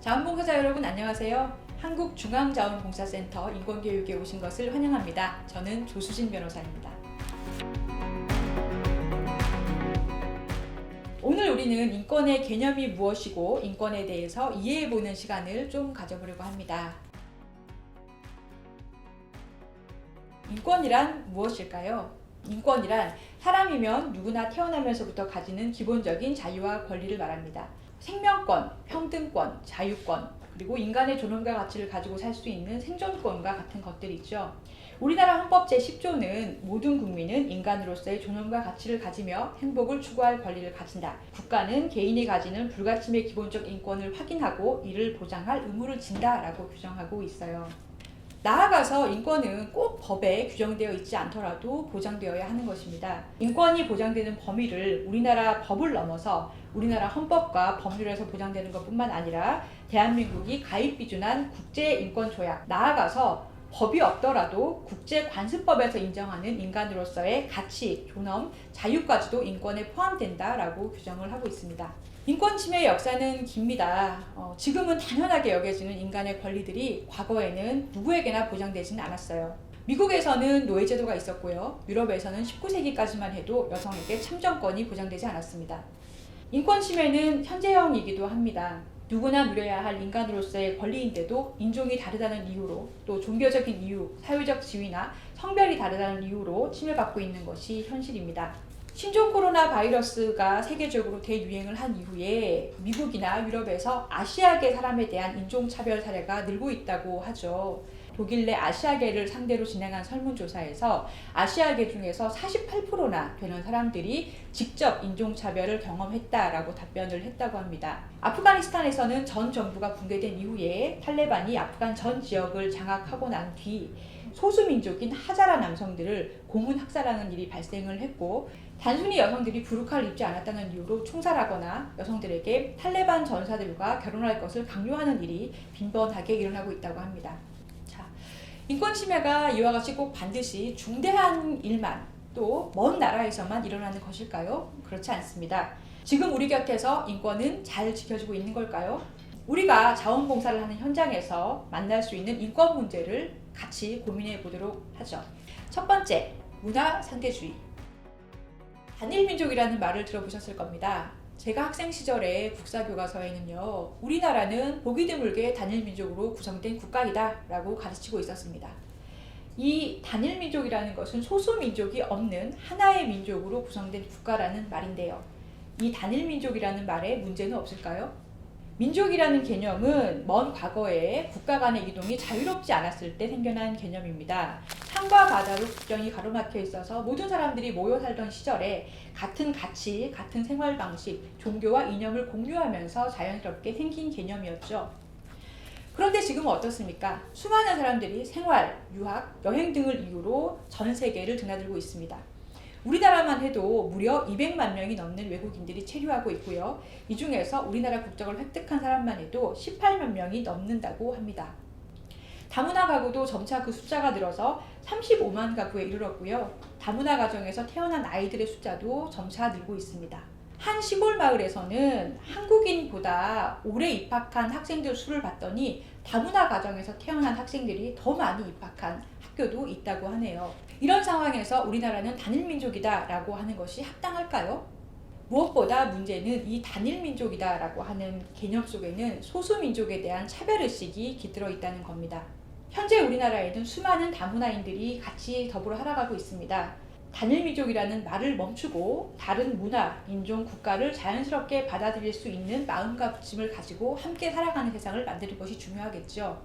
자원봉사자 여러분 안녕하세요. 한국중앙자원봉사센터 인권교육에 오신 것을 환영합니다. 저는 조수진 변호사입니다. 오늘 우리는 인권의 개념이 무엇이고 인권에 대해서 이해해보는 시간을 좀 가져보려고 합니다. 인권이란 무엇일까요? 인권이란 사람이면 누구나 태어나면서부터 가지는 기본적인 자유와 권리를 말합니다. 생명권, 평등권, 자유권, 그리고 인간의 존엄과 가치를 가지고 살 수 있는 생존권과 같은 것들이죠. 우리나라 헌법 제10조는 모든 국민은 인간으로서의 존엄과 가치를 가지며 행복을 추구할 권리를 가진다. 국가는 개인이 가지는 불가침의 기본적 인권을 확인하고 이를 보장할 의무를 진다라고 규정하고 있어요. 나아가서 인권은 꼭 법에 규정되어 있지 않더라도 보장되어야 하는 것입니다. 인권이 보장되는 범위를 우리나라 법을 넘어서 우리나라 헌법과 법률에서 보장되는 것뿐만 아니라 대한민국이 가입 비준한 국제인권조약, 나아가서 법이 없더라도 국제관습법에서 인정하는 인간으로서의 가치, 존엄, 자유까지도 인권에 포함된다라고 규정을 하고 있습니다. 인권 침해의 역사는 깁니다. 지금은 당연하게 여겨지는 인간의 권리들이 과거에는 누구에게나 보장되지는 않았어요. 미국에서는 노예제도가 있었고요. 유럽에서는 19세기까지만 해도 여성에게 참정권이 보장되지 않았습니다. 인권 침해는 현재형이기도 합니다. 누구나 누려야 할 인간으로서의 권리인데도 인종이 다르다는 이유로, 또 종교적인 이유, 사회적 지위나 성별이 다르다는 이유로 침해받고 있는 것이 현실입니다. 신종 코로나 바이러스가 세계적으로 대유행을 한 이후에 미국이나 유럽에서 아시아계 사람에 대한 인종차별 사례가 늘고 있다고 하죠. 독일 내 아시아계를 상대로 진행한 설문조사에서 아시아계 중에서 48%나 되는 사람들이 직접 인종차별을 경험했다라고 답변을 했다고 합니다. 아프가니스탄에서는 전 정부가 붕괴된 이후에 탈레반이 아프간 전 지역을 장악하고 난 뒤 소수민족인 하자라 남성들을 고문 학살하는 일이 발생을 했고, 단순히 여성들이 부르카를 입지 않았다는 이유로 총살하거나 여성들에게 탈레반 전사들과 결혼할 것을 강요하는 일이 빈번하게 일어나고 있다고 합니다. 인권 침해가 이와 같이 꼭 반드시 중대한 일만, 또 먼 나라에서만 일어나는 것일까요? 그렇지 않습니다. 지금 우리 곁에서 인권은 잘 지켜지고 있는 걸까요? 우리가 자원봉사를 하는 현장에서 만날 수 있는 인권 문제를 같이 고민해 보도록 하죠. 첫 번째, 문화 상대주의. 단일민족이라는 말을 들어보셨을 겁니다. 제가 학생 시절에 국사교과서에는요, 우리나라는 보기 드물게 단일민족으로 구성된 국가이다 라고 가르치고 있었습니다. 이 단일민족이라는 것은 소수민족이 없는 하나의 민족으로 구성된 국가라는 말인데요. 이 단일민족이라는 말에 문제는 없을까요? 민족이라는 개념은 먼 과거에 국가 간의 이동이 자유롭지 않았을 때 생겨난 개념입니다. 산과 바다로 국경이 가로막혀 있어서 모든 사람들이 모여 살던 시절에 같은 가치, 같은 생활 방식, 종교와 이념을 공유하면서 자연스럽게 생긴 개념이었죠. 그런데 지금은 어떻습니까? 수많은 사람들이 생활, 유학, 여행 등을 이유로 전 세계를 드나들고 있습니다. 우리나라만 해도 무려 200만 명이 넘는 외국인들이 체류하고 있고요. 이 중에서 우리나라 국적을 획득한 사람만 해도 18만 명이 넘는다고 합니다. 다문화 가구도 점차 그 숫자가 늘어서 35만 가구에 이르렀고요. 다문화 가정에서 태어난 아이들의 숫자도 점차 늘고 있습니다. 한 시골 마을에서는 한국인보다 올해 입학한 학생들 수를 봤더니 다문화 가정에서 태어난 학생들이 더 많이 입학한 학교도 있다고 하네요. 이런 상황에서 우리나라는 단일민족이다라고 하는 것이 합당할까요? 무엇보다 문제는 이 단일민족이다라고 하는 개념 속에는 소수민족에 대한 차별의식이 깃들어 있다는 겁니다. 현재 우리나라에는 수많은 다문화인들이 같이 더불어 살아가고 있습니다. 단일민족이라는 말을 멈추고 다른 문화, 인종, 국가를 자연스럽게 받아들일 수 있는 마음가짐을 가지고 함께 살아가는 세상을 만드는 것이 중요하겠죠.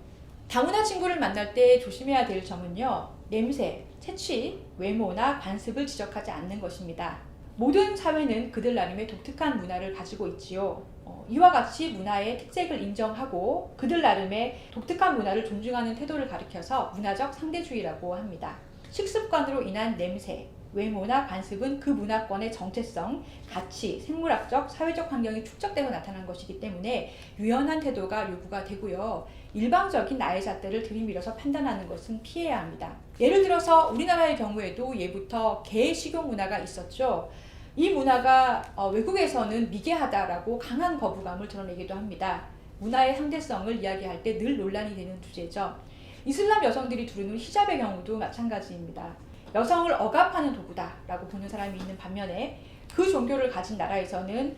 다문화 친구를 만날 때 조심해야 될 점은요, 냄새, 채취, 외모나 관습을 지적하지 않는 것입니다. 모든 사회는 그들 나름의 독특한 문화를 가지고 있지요. 이와 같이 문화의 특색을 인정하고 그들 나름의 독특한 문화를 존중하는 태도를 가리켜서 문화적 상대주의라고 합니다. 식습관으로 인한 냄새, 외모나 관습은 그 문화권의 정체성, 가치, 생물학적, 사회적 환경이 축적되고 나타난 것이기 때문에 유연한 태도가 요구가 되고요. 일방적인 나의 잣대를 들이밀어서 판단하는 것은 피해야 합니다. 예를 들어서 우리나라의 경우에도 예부터 개 식용 문화가 있었죠. 이 문화가 외국에서는 미개하다라고 강한 거부감을 드러내기도 합니다. 문화의 상대성을 이야기할 때 늘 논란이 되는 주제죠. 이슬람 여성들이 두르는 히잡의 경우도 마찬가지입니다. 여성을 억압하는 도구다라고 보는 사람이 있는 반면에 그 종교를 가진 나라에서는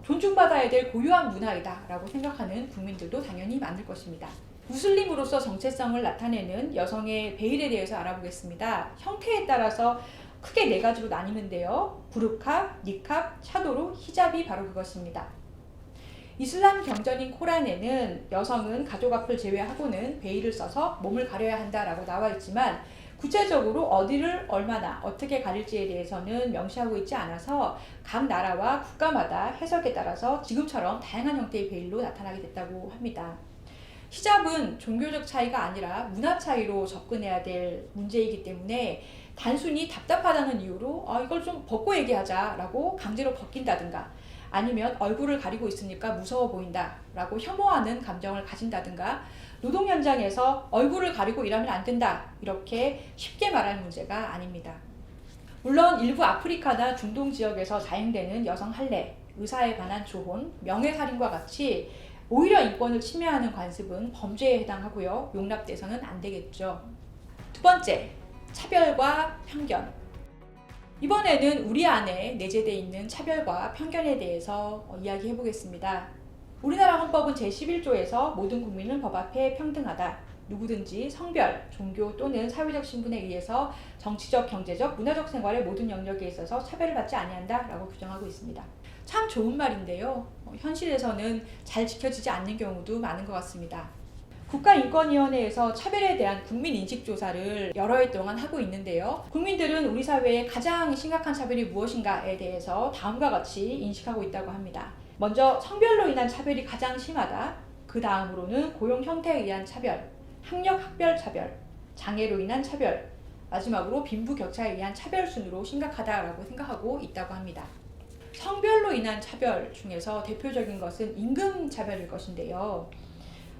존중받아야 될 고유한 문화이다라고 생각하는 국민들도 당연히 많을 것입니다. 무슬림으로서 정체성을 나타내는 여성의 베일에 대해서 알아보겠습니다. 형태에 따라서 크게 네 가지로 나뉘는데요. 부르카, 니캅, 차도르, 히잡이 바로 그것입니다. 이슬람 경전인 코란에는 여성은 가족 앞을 제외하고는 베일을 써서 몸을 가려야 한다라고 나와 있지만 구체적으로 어디를 얼마나 어떻게 가릴지에 대해서는 명시하고 있지 않아서 각 나라와 국가마다 해석에 따라서 지금처럼 다양한 형태의 베일로 나타나게 됐다고 합니다. 히잡은 종교적 차이가 아니라 문화 차이로 접근해야 될 문제이기 때문에 단순히 답답하다는 이유로 이걸 좀 벗고 얘기하자라고 강제로 벗긴다든가 아니면 얼굴을 가리고 있으니까 무서워 보인다라고 혐오하는 감정을 가진다든가 노동 현장에서 얼굴을 가리고 일하면 안 된다 이렇게 쉽게 말할 문제가 아닙니다. 물론 일부 아프리카나 중동 지역에서 자행되는 여성 할례, 의사에 관한 조혼, 명예살인과 같이 오히려 인권을 침해하는 관습은 범죄에 해당하고요. 용납돼서는 안 되겠죠. 두 번째, 차별과 편견. 이번에는 우리 안에 내재되어 있는 차별과 편견에 대해서 이야기해 보겠습니다. 우리나라 헌법은 제11조에서 모든 국민은 법 앞에 평등하다. 누구든지 성별, 종교 또는 사회적 신분에 의해서 정치적, 경제적, 문화적 생활의 모든 영역에 있어서 차별을 받지 아니한다라고 규정하고 있습니다. 참 좋은 말인데요. 현실에서는 잘 지켜지지 않는 경우도 많은 것 같습니다. 국가인권위원회에서 차별에 대한 국민인식조사를 여러 해 동안 하고 있는데요. 국민들은 우리 사회의 가장 심각한 차별이 무엇인가에 대해서 다음과 같이 인식하고 있다고 합니다. 먼저 성별로 인한 차별이 가장 심하다. 그 다음으로는 고용 형태에 의한 차별, 학력 학별 차별, 장애로 인한 차별, 마지막으로 빈부격차에 의한 차별 순으로 심각하다라고 생각하고 있다고 합니다. 성별로 인한 차별 중에서 대표적인 것은 임금 차별일 것인데요.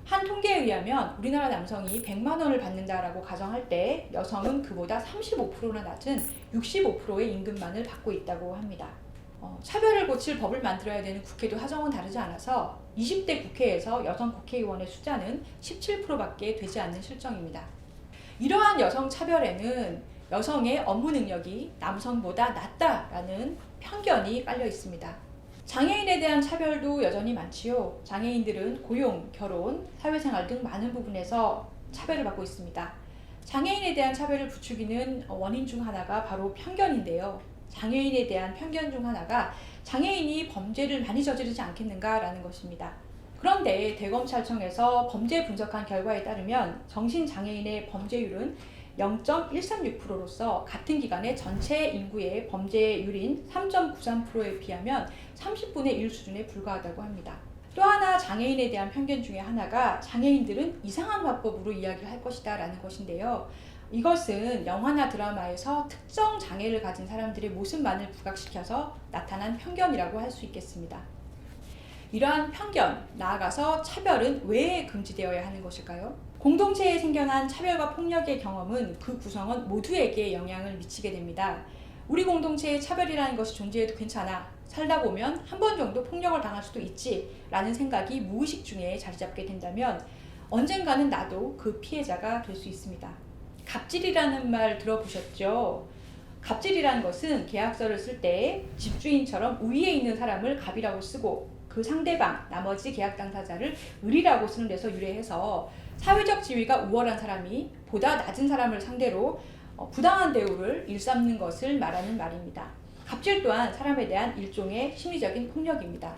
한 통계에 의하면 우리나라 남성이 100만 원을 받는다라고 가정할 때 여성은 그보다 35%나 낮은 65%의 임금만을 받고 있다고 합니다. 차별을 고칠 법을 만들어야 되는 국회도 사정은 다르지 않아서 20대 국회에서 여성 국회의원의 숫자는 17%밖에 되지 않는 실정입니다. 이러한 여성 차별에는 여성의 업무 능력이 남성보다 낮다라는 편견이 깔려 있습니다. 장애인에 대한 차별도 여전히 많지요. 장애인들은 고용, 결혼, 사회생활 등 많은 부분에서 차별을 받고 있습니다. 장애인에 대한 차별을 부추기는 원인 중 하나가 바로 편견인데요. 장애인에 대한 편견 중 하나가 장애인이 범죄를 많이 저지르지 않겠는가라는 것입니다. 그런데 대검찰청에서 범죄 분석한 결과에 따르면 정신장애인의 범죄율은 0.136%로서 같은 기간의 전체 인구의 범죄율인 3.93%에 비하면 30분의 1 수준에 불과하다고 합니다. 또 하나 장애인에 대한 편견 중에 하나가 장애인들은 이상한 화법으로 이야기를 할 것이다 라는 것인데요. 이것은 영화나 드라마에서 특정 장애를 가진 사람들의 모습만을 부각시켜서 나타난 편견이라고 할 수 있겠습니다. 이러한 편견, 나아가서 차별은 왜 금지되어야 하는 것일까요? 공동체에 생겨난 차별과 폭력의 경험은 그 구성원 모두에게 영향을 미치게 됩니다. 우리 공동체에 차별이라는 것이 존재해도 괜찮아. 살다 보면 한 번 정도 폭력을 당할 수도 있지 라는 생각이 무의식 중에 자리 잡게 된다면 언젠가는 나도 그 피해자가 될 수 있습니다. 갑질이라는 말 들어보셨죠? 갑질이라는 것은 계약서를 쓸 때 집주인처럼 우위에 있는 사람을 갑이라고 쓰고 그 상대방, 나머지 계약 당사자를 을이라고 쓰는 데서 유래해서 사회적 지위가 우월한 사람이 보다 낮은 사람을 상대로 부당한 대우를 일삼는 것을 말하는 말입니다. 갑질 또한 사람에 대한 일종의 심리적인 폭력입니다.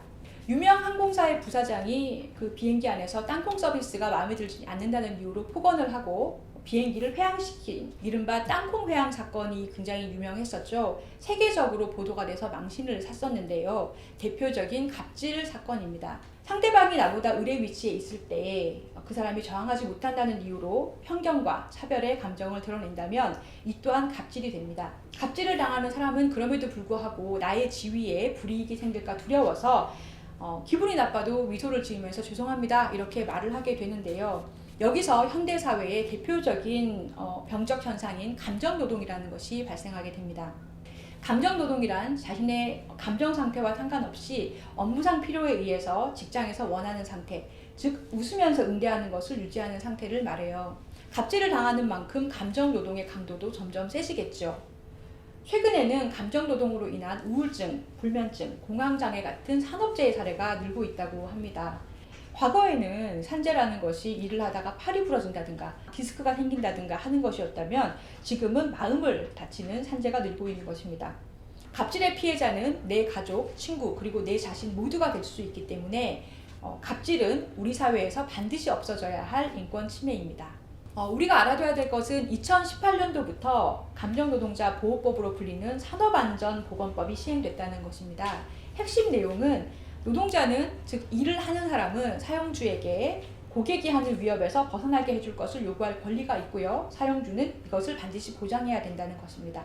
유명 항공사의 부사장이 그 비행기 안에서 땅콩 서비스가 마음에 들지 않는다는 이유로 폭언을 하고 비행기를 회항시킨 이른바 땅콩 회항 사건이 굉장히 유명했었죠. 세계적으로 보도가 돼서 망신을 샀었는데요. 대표적인 갑질 사건입니다. 상대방이 나보다 을의 위치에 있을 때 그 사람이 저항하지 못한다는 이유로 편견과 차별의 감정을 드러낸다면 이 또한 갑질이 됩니다. 갑질을 당하는 사람은 그럼에도 불구하고 나의 지위에 불이익이 생길까 두려워서 기분이 나빠도 미소를 지으면서 죄송합니다 이렇게 말을 하게 되는데요. 여기서 현대사회의 대표적인 병적 현상인 감정노동이라는 것이 발생하게 됩니다. 감정노동이란 자신의 감정 상태와 상관없이 업무상 필요에 의해서 직장에서 원하는 상태, 즉 웃으면서 응대하는 것을 유지하는 상태를 말해요. 갑질을 당하는 만큼 감정노동의 강도도 점점 세지겠죠. 최근에는 감정노동으로 인한 우울증, 불면증, 공황장애 같은 산업재해 사례가 늘고 있다고 합니다. 과거에는 산재라는 것이 일을 하다가 팔이 부러진다든가 디스크가 생긴다든가 하는 것이었다면 지금은 마음을 다치는 산재가 늘고 있는 것입니다. 갑질의 피해자는 내 가족, 친구, 그리고 내 자신 모두가 될 수 있기 때문에 갑질은 우리 사회에서 반드시 없어져야 할 인권 침해입니다. 우리가 알아둬야 될 것은 2018년도부터 감정노동자 보호법으로 불리는 산업안전보건법이 시행됐다는 것입니다. 핵심 내용은 노동자는, 즉 일을 하는 사람은 사용주에게 고객이 하는 위협에서 벗어나게 해줄 것을 요구할 권리가 있고요. 사용주는 이것을 반드시 보장해야 된다는 것입니다.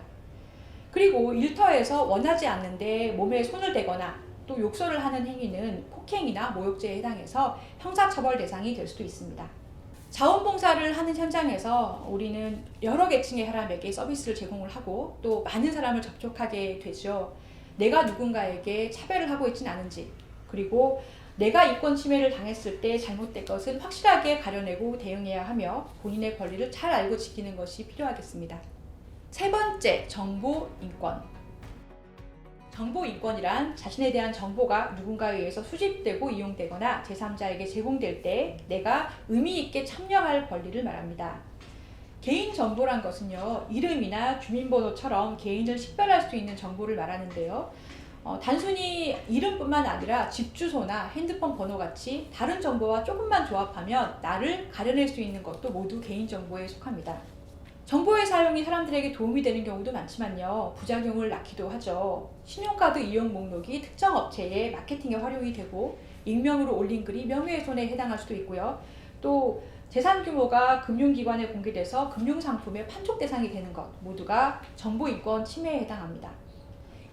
그리고 일터에서 원하지 않는데 몸에 손을 대거나 또 욕설을 하는 행위는 폭행이나 모욕죄에 해당해서 형사처벌 대상이 될 수도 있습니다. 자원봉사를 하는 현장에서 우리는 여러 계층의 사람에게 서비스를 제공을 하고 또 많은 사람을 접촉하게 되죠. 내가 누군가에게 차별을 하고 있진 않은지, 그리고 내가 인권 침해를 당했을 때 잘못된 것은 확실하게 가려내고 대응해야 하며 본인의 권리를 잘 알고 지키는 것이 필요하겠습니다. 세 번째, 정보 인권. 정보 인권이란 자신에 대한 정보가 누군가에 의해서 수집되고 이용되거나 제3자에게 제공될 때 내가 의미 있게 참여할 권리를 말합니다. 개인 정보란 것은요, 이름이나 주민번호처럼 개인을 식별할 수 있는 정보를 말하는데요. 단순히 이름뿐만 아니라 집 주소나 핸드폰 번호 같이 다른 정보와 조금만 조합하면 나를 가려낼 수 있는 것도 모두 개인 정보에 속합니다. 정보의 사용이 사람들에게 도움이 되는 경우도 많지만요, 부작용을 낳기도 하죠. 신용카드 이용 목록이 특정 업체의 마케팅에 활용이 되고 익명으로 올린 글이 명예훼손에 해당할 수도 있고요. 또 재산 규모가 금융기관에 공개돼서 금융상품의 판촉 대상이 되는 것 모두가 정보인권 침해에 해당합니다.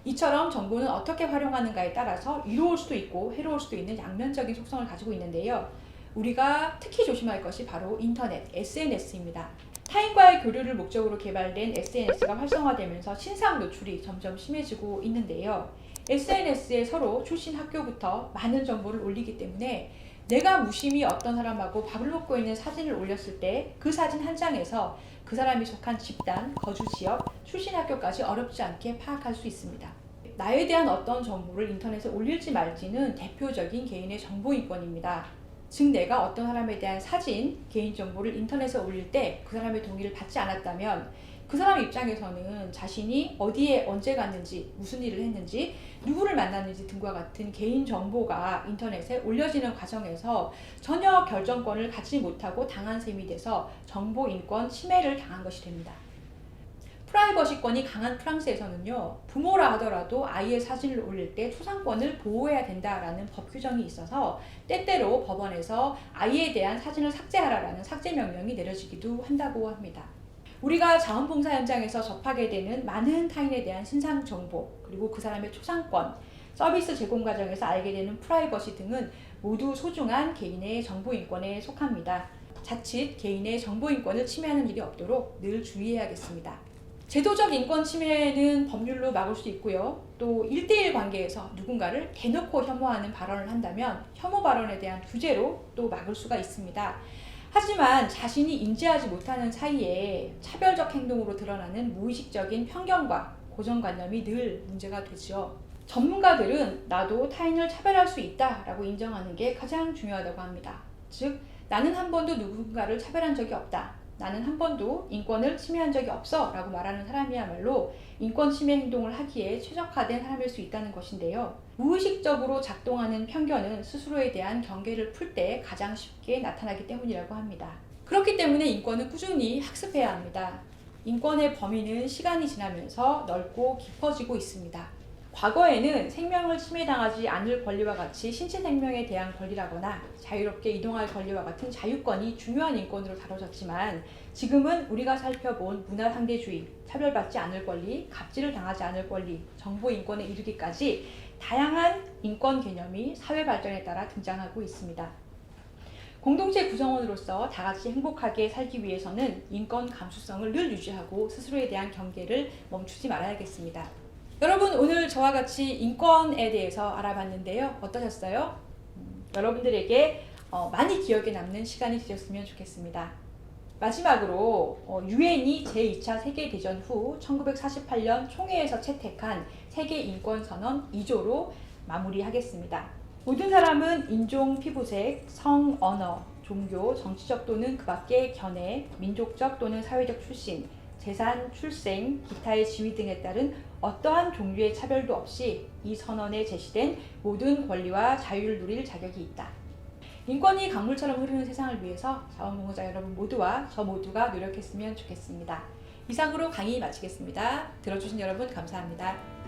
이처럼 정보는 어떻게 활용하는가에 따라서 이로울 수도 있고 해로울 수도 있는 양면적인 속성을 가지고 있는데요. 우리가 특히 조심할 것이 바로 인터넷, SNS입니다. 타인과의 교류를 목적으로 개발된 SNS가 활성화되면서 신상 노출이 점점 심해지고 있는데요. SNS에 서로 출신 학교부터 많은 정보를 올리기 때문에 내가 무심히 어떤 사람하고 밥을 먹고 있는 사진을 올렸을 때 그 사진 한 장에서 그 사람이 속한 집단, 거주 지역, 출신 학교까지 어렵지 않게 파악할 수 있습니다. 나에 대한 어떤 정보를 인터넷에 올릴지 말지는 대표적인 개인의 정보인권입니다. 즉 내가 어떤 사람에 대한 사진, 개인정보를 인터넷에 올릴 때 그 사람의 동의를 받지 않았다면 그 사람 입장에서는 자신이 어디에 언제 갔는지, 무슨 일을 했는지, 누구를 만났는지 등과 같은 개인정보가 인터넷에 올려지는 과정에서 전혀 결정권을 갖지 못하고 당한 셈이 돼서 정보인권 침해를 당한 것이 됩니다. 프라이버시권이 강한 프랑스에서는요, 부모라 하더라도 아이의 사진을 올릴 때 초상권을 보호해야 된다라는 법 규정이 있어서 때때로 법원에서 아이에 대한 사진을 삭제하라라는 삭제 명령이 내려지기도 한다고 합니다. 우리가 자원봉사 현장에서 접하게 되는 많은 타인에 대한 신상 정보, 그리고 그 사람의 초상권, 서비스 제공 과정에서 알게 되는 프라이버시 등은 모두 소중한 개인의 정보인권에 속합니다. 자칫 개인의 정보인권을 침해하는 일이 없도록 늘 주의해야겠습니다. 제도적 인권 침해는 법률로 막을 수 있고요. 또 1대1 관계에서 누군가를 대놓고 혐오하는 발언을 한다면 혐오 발언에 대한 규제로 또 막을 수가 있습니다. 하지만 자신이 인지하지 못하는 사이에 차별적 행동으로 드러나는 무의식적인 편견과 고정관념이 늘 문제가 되죠. 전문가들은 나도 타인을 차별할 수 있다라고 인정하는 게 가장 중요하다고 합니다. 즉, 나는 한 번도 누군가를 차별한 적이 없다. 나는 한 번도 인권을 침해한 적이 없어 라고 말하는 사람이야말로 인권 침해 행동을 하기에 최적화된 사람일 수 있다는 것인데요. 무의식적으로 작동하는 편견은 스스로에 대한 경계를 풀 때 가장 쉽게 나타나기 때문이라고 합니다. 그렇기 때문에 인권은 꾸준히 학습해야 합니다. 인권의 범위는 시간이 지나면서 넓고 깊어지고 있습니다. 과거에는 생명을 침해당하지 않을 권리와 같이 신체 생명에 대한 권리라거나 자유롭게 이동할 권리와 같은 자유권이 중요한 인권으로 다뤄졌지만 지금은 우리가 살펴본 문화상대주의, 차별받지 않을 권리, 갑질을 당하지 않을 권리, 정보인권에 이르기까지 다양한 인권 개념이 사회 발전에 따라 등장하고 있습니다. 공동체 구성원으로서 다 같이 행복하게 살기 위해서는 인권 감수성을 늘 유지하고 스스로에 대한 경계를 멈추지 말아야겠습니다. 여러분 오늘 저와 같이 인권에 대해서 알아봤는데요. 어떠셨어요? 여러분들에게 많이 기억에 남는 시간이 되셨으면 좋겠습니다. 마지막으로 유엔이 제2차 세계대전 후 1948년 총회에서 채택한 세계인권선언 2조로 마무리하겠습니다. 모든 사람은 인종, 피부색, 성, 언어, 종교, 정치적 또는 그 밖의 견해, 민족적 또는 사회적 출신, 재산, 출생, 기타의 지위 등에 따른 어떠한 종류의 차별도 없이 이 선언에 제시된 모든 권리와 자유를 누릴 자격이 있다. 인권이 강물처럼 흐르는 세상을 위해서 자원봉사자 여러분 모두와 저 모두가 노력했으면 좋겠습니다. 이상으로 강의 마치겠습니다. 들어주신 여러분 감사합니다.